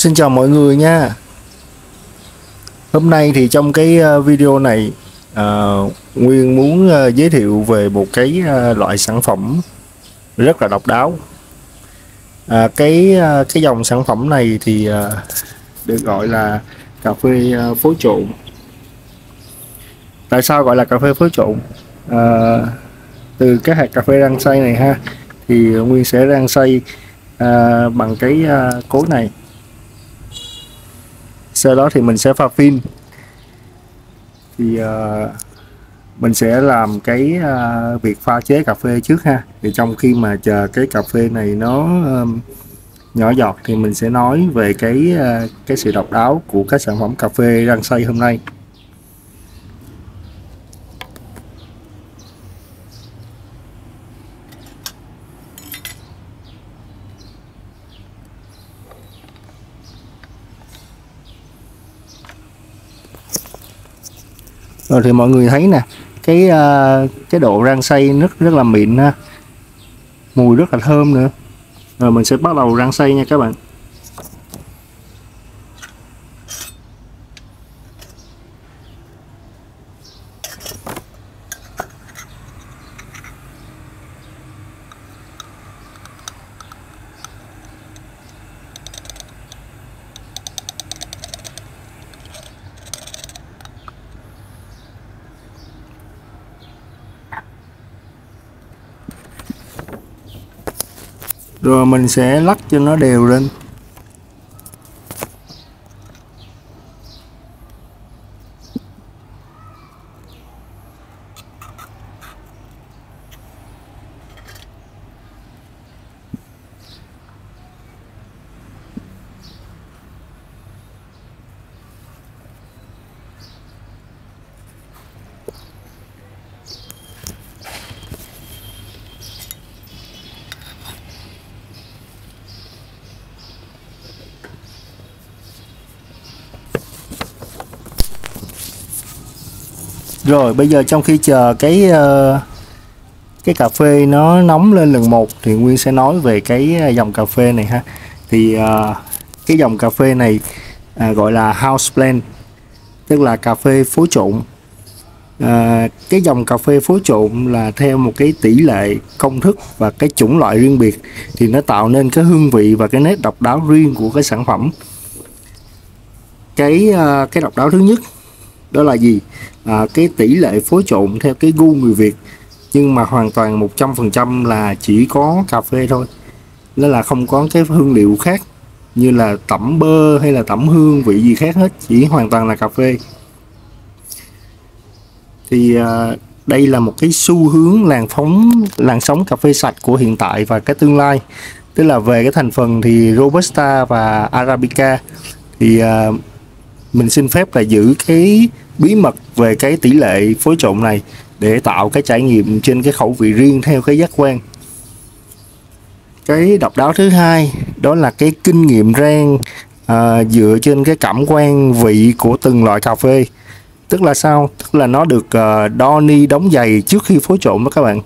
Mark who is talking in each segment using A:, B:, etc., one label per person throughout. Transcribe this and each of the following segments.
A: Xin chào mọi người nha. Hôm nay thì trong cái video này Nguyên muốn giới thiệu về một cái loại sản phẩm rất là độc đáo. Cái dòng sản phẩm này thì được gọi là cà phê phối trộn. Tại sao gọi là cà phê phối trộn? Từ cái hạt cà phê rang xay này ha, thì Nguyên sẽ rang xay bằng cái cối này. Sau đó thì mình sẽ pha phin. Thì mình sẽ làm cái việc pha chế cà phê trước ha. Thì trong khi mà chờ cái cà phê này nó nhỏ giọt thì mình sẽ nói về cái sự độc đáo của cái sản phẩm cà phê rang xay hôm nay. Rồi thì mọi người thấy nè, cái độ rang xay rất là mịn ha, mùi rất là thơm nữa. Rồi mình sẽ bắt đầu rang xay nha các bạn. Rồi mình sẽ lắc cho nó đều lên. Rồi bây giờ trong khi chờ cái cà phê nó nóng lên lần một thì Nguyên sẽ nói về cái dòng cà phê này ha. Thì cái dòng cà phê này gọi là house blend, tức là cà phê phối trộn. Cái dòng cà phê phối trộn là theo một cái tỷ lệ, công thức và cái chủng loại riêng biệt, thì nó tạo nên cái hương vị và cái nét độc đáo riêng của cái sản phẩm. Cái độc đáo thứ nhất đó là gì? Cái tỷ lệ phối trộn theo cái gu người Việt, nhưng mà hoàn toàn 100% là chỉ có cà phê thôi, đó là không có cái hương liệu khác như là tẩm bơ hay là tẩm hương vị gì khác hết, chỉ hoàn toàn là cà phê. Thì đây là một cái xu hướng làn sóng cà phê sạch của hiện tại và cái tương lai. Tức là về cái thành phần thì Robusta và Arabica thì mình xin phép là giữ cái bí mật về cái tỷ lệ phối trộn này để tạo cái trải nghiệm trên cái khẩu vị riêng theo cái giác quan. Cái độc đáo thứ hai đó là cái kinh nghiệm rang dựa trên cái cảm quan vị của từng loại cà phê. Tức là sao? Tức là nó được đo ni đóng giày trước khi phối trộn đó các bạn.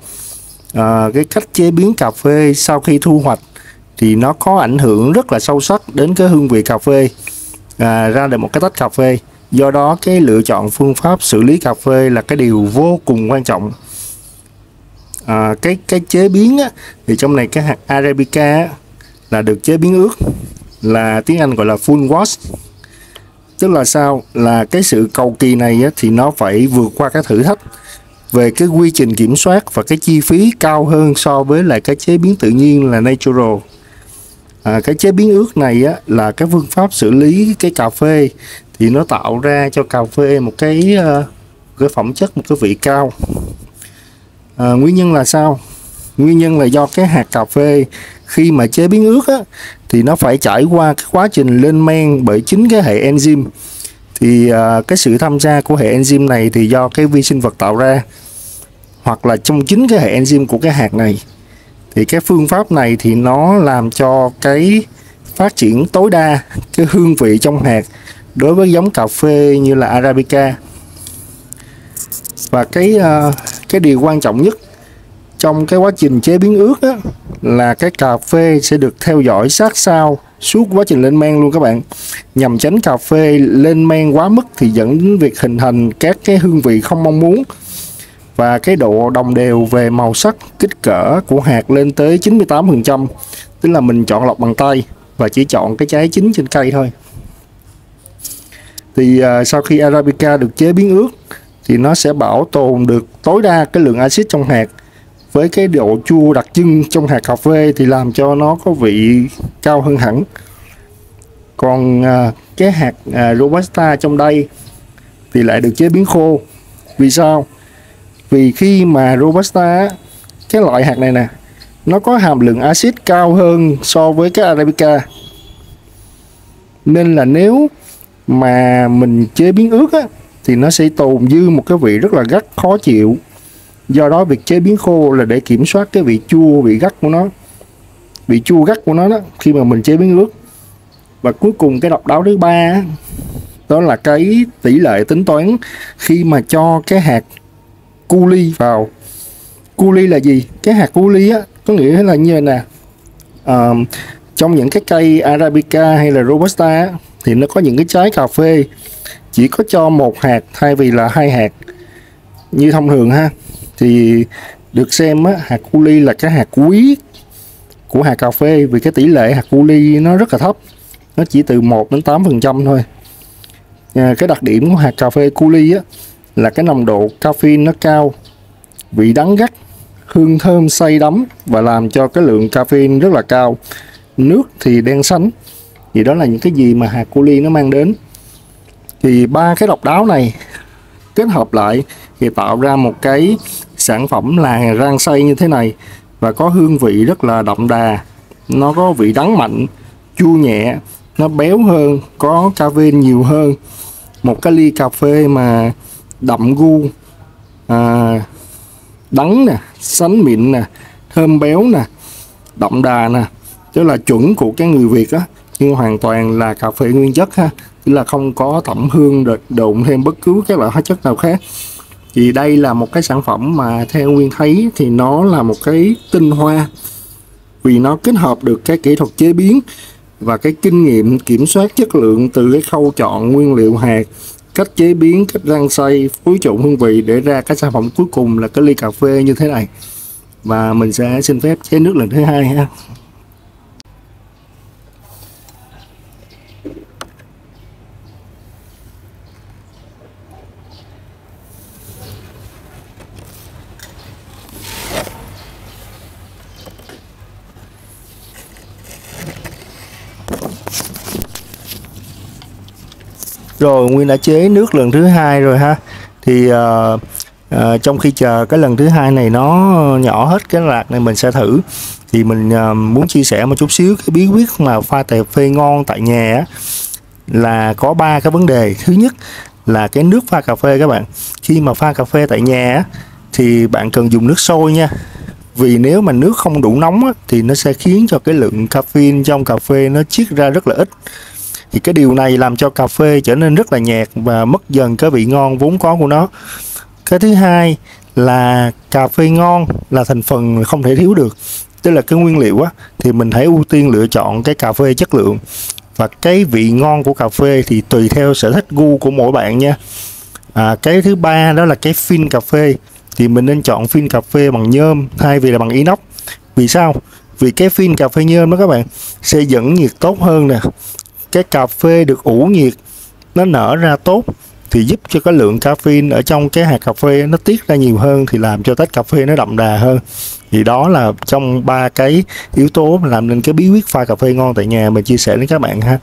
A: Cái cách chế biến cà phê sau khi thu hoạch thì nó có ảnh hưởng rất là sâu sắc đến cái hương vị cà phê, ra được một cái tách cà phê. Do đó cái lựa chọn phương pháp xử lý cà phê là cái điều vô cùng quan trọng. Cái chế biến á, thì trong này cái hạt Arabica á, là được chế biến ướt, là tiếng Anh gọi là full wash. Tức là sao? Là cái sự cầu kỳ này á, thì nó phải vượt qua các thử thách về cái quy trình kiểm soát và cái chi phí cao hơn so với lại cái chế biến tự nhiên là natural. Cái chế biến ướt này á, là cái phương pháp xử lý cái cà phê thì nó tạo ra cho cà phê một cái phẩm chất, một cái vị cao. Nguyên nhân là sao? Nguyên nhân là do cái hạt cà phê khi mà chế biến ướt á, thì nó phải trải qua cái quá trình lên men bởi chính cái hệ enzyme. Thì cái sự tham gia của hệ enzyme này thì do cái vi sinh vật tạo ra, hoặc là trong chính cái hệ enzyme của cái hạt này. Thì cái phương pháp này thì nó làm cho cái phát triển tối đa cái hương vị trong hạt đối với giống cà phê như là Arabica. Và cái điều quan trọng nhất trong cái quá trình chế biến ướt á, là cái cà phê sẽ được theo dõi sát sao suốt quá trình lên men luôn các bạn, nhằm tránh cà phê lên men quá mức thì dẫn đến việc hình thành các cái hương vị không mong muốn. Và cái độ đồng đều về màu sắc, kích cỡ của hạt lên tới 98%, tức là mình chọn lọc bằng tay và chỉ chọn cái trái chín trên cây thôi. Thì sau khi Arabica được chế biến ướt thì nó sẽ bảo tồn được tối đa cái lượng axit trong hạt, với cái độ chua đặc trưng trong hạt cà phê thì làm cho nó có vị cao hơn hẳn. Còn cái hạt Robusta trong đây thì lại được chế biến khô. Vì sao? Vì khi mà Robusta, cái loại hạt này nè, nó có hàm lượng axit cao hơn so với cái Arabica, nên là nếu mà mình chế biến ướt á, thì nó sẽ tồn dư một cái vị rất là gắt khó chịu. Do đó việc chế biến khô là để kiểm soát cái vị chua, vị gắt của nó, vị chua gắt của nó đó khi mà mình chế biến ướt. Và cuối cùng cái độc đáo thứ ba đó là cái tỷ lệ tính toán khi mà cho cái hạt cu ly vào. Cu ly là gì? Cái hạt cu ly á có nghĩa là như nè, trong những cái cây Arabica hay là Robusta á, thì nó có những cái trái cà phê chỉ có cho một hạt thay vì là hai hạt như thông thường ha. Thì được xem á, hạt cu ly là cái hạt quý của hạt cà phê, vì cái tỷ lệ hạt cu ly nó rất là thấp, nó chỉ từ 1 đến 8% thôi. Cái đặc điểm của hạt cà phê cu ly á là cái nồng độ caffeine nó cao, vị đắng gắt, hương thơm say đắm và làm cho cái lượng caffeine rất là cao. Nước thì đen sánh. Thì đó là những cái gì mà hạt cu ly nó mang đến. Thì ba cái độc đáo này kết hợp lại thì tạo ra một cái sản phẩm là rang xay như thế này, và có hương vị rất là đậm đà. Nó có vị đắng mạnh, chua nhẹ, nó béo hơn, có caffeine nhiều hơn. Một cái ly cà phê mà đậm gu, đắng nè, sánh mịn nè, thơm béo nè, đậm đà nè, tức là chuẩn của cái người Việt á, nhưng hoàn toàn là cà phê nguyên chất ha, tức là không có tẩm hương độn thêm bất cứ các loại hóa chất nào khác. Thì đây là một cái sản phẩm mà theo Nguyên thấy thì nó là một cái tinh hoa, vì nó kết hợp được cái kỹ thuật chế biến và cái kinh nghiệm kiểm soát chất lượng từ cái khâu chọn nguyên liệu hạt, cách chế biến, cách rang xay, phối trộn hương vị để ra cái sản phẩm cuối cùng là cái ly cà phê như thế này. Và mình sẽ xin phép chế nước lần thứ hai ha. Rồi Nguyên đã chế nước lần thứ hai rồi ha. Thì trong khi chờ cái lần thứ hai này nó nhỏ hết cái lạc này, mình sẽ thử. Thì mình muốn chia sẻ một chút xíu cái bí quyết mà pha cà phê ngon tại nhà á, là có 3 cái vấn đề. Thứ nhất là cái nước pha cà phê các bạn. Khi mà pha cà phê tại nhà á, thì bạn cần dùng nước sôi nha. Vì nếu mà nước không đủ nóng á, thì nó sẽ khiến cho cái lượng caffeine trong cà phê nó chiết ra rất là ít. Thì cái điều này làm cho cà phê trở nên rất là nhạt và mất dần cái vị ngon vốn có của nó. Cái thứ hai là cà phê ngon là thành phần không thể thiếu được. Tức là cái nguyên liệu á, thì mình hãy ưu tiên lựa chọn cái cà phê chất lượng. Và cái vị ngon của cà phê thì tùy theo sở thích gu của mỗi bạn nha. Cái thứ ba đó là cái phin cà phê. Thì mình nên chọn phin cà phê bằng nhôm thay vì là bằng inox. Vì sao? Vì cái phin cà phê nhôm đó các bạn sẽ dẫn nhiệt tốt hơn nè. Cái cà phê được ủ nhiệt, nó nở ra tốt thì giúp cho cái lượng caffeine ở trong cái hạt cà phê nó tiết ra nhiều hơn, thì làm cho tách cà phê nó đậm đà hơn. Thì đó là trong 3 cái yếu tố làm nên cái bí quyết pha cà phê ngon tại nhà mình chia sẻ với các bạn ha.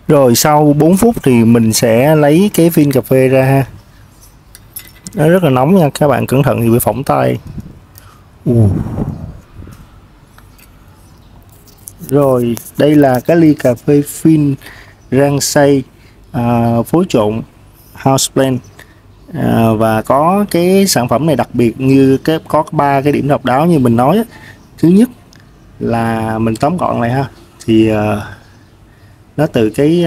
A: Rồi sau 4 phút thì mình sẽ lấy cái phin cà phê ra ha. Nó rất là nóng nha, các bạn cẩn thận thì bị phỏng tay. Rồi đây là cái ly cà phê phin rang xay phối trộn house blend Và có cái sản phẩm này đặc biệt như có 3 cái điểm độc đáo như mình nói. Thứ nhất là mình tóm gọn lại ha, thì nó từ cái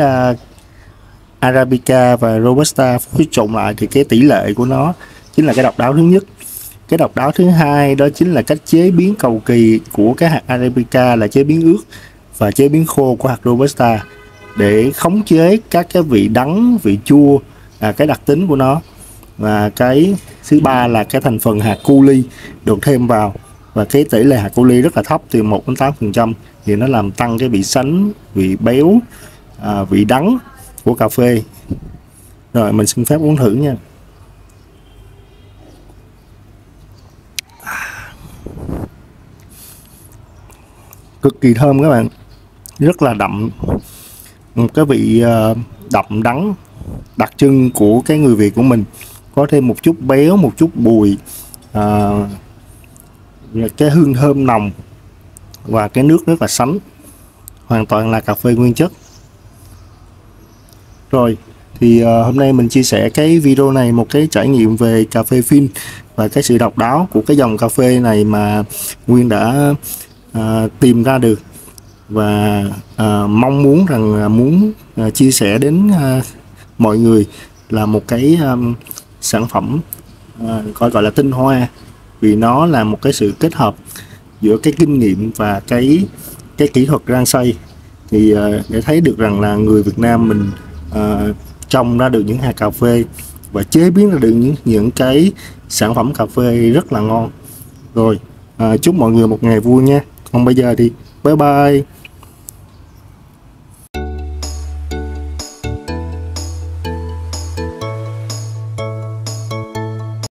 A: Arabica và Robusta phối trộn lại, thì cái tỷ lệ của nó chính là cái độc đáo thứ nhất. Cái độc đáo thứ hai đó chính là cách chế biến cầu kỳ của cái hạt Arabica, là chế biến ướt và chế biến khô của hạt Robusta để khống chế các cái vị đắng, vị chua, cái đặc tính của nó. Và cái thứ ba là cái thành phần hạt cu ly được thêm vào, và cái tỷ lệ hạt cu ly rất là thấp, từ 1 đến 8%, thì nó làm tăng cái vị sánh, vị béo, vị đắng của cà phê. Rồi mình xin phép uống thử nha. Cực kỳ thơm các bạn, rất là đậm, một cái vị đậm đắng đặc trưng của cái người Việt của mình, có thêm một chút béo, một chút bùi, cái hương thơm nồng, và cái nước rất là sánh, hoàn toàn là cà phê nguyên chất. Rồi thì hôm nay mình chia sẻ cái video này, một cái trải nghiệm về cà phê phin và cái sự độc đáo của cái dòng cà phê này mà Nguyên đã tìm ra được, và mong muốn rằng muốn chia sẻ đến mọi người là một cái sản phẩm gọi là tinh hoa, vì nó là một cái sự kết hợp giữa cái kinh nghiệm và cái kỹ thuật rang xay, thì để thấy được rằng là người Việt Nam mình trồng ra được những hạt cà phê và chế biến ra được những cái sản phẩm cà phê rất là ngon. Rồi chúc mọi người một ngày vui nha. Còn bây giờ thì bye bye.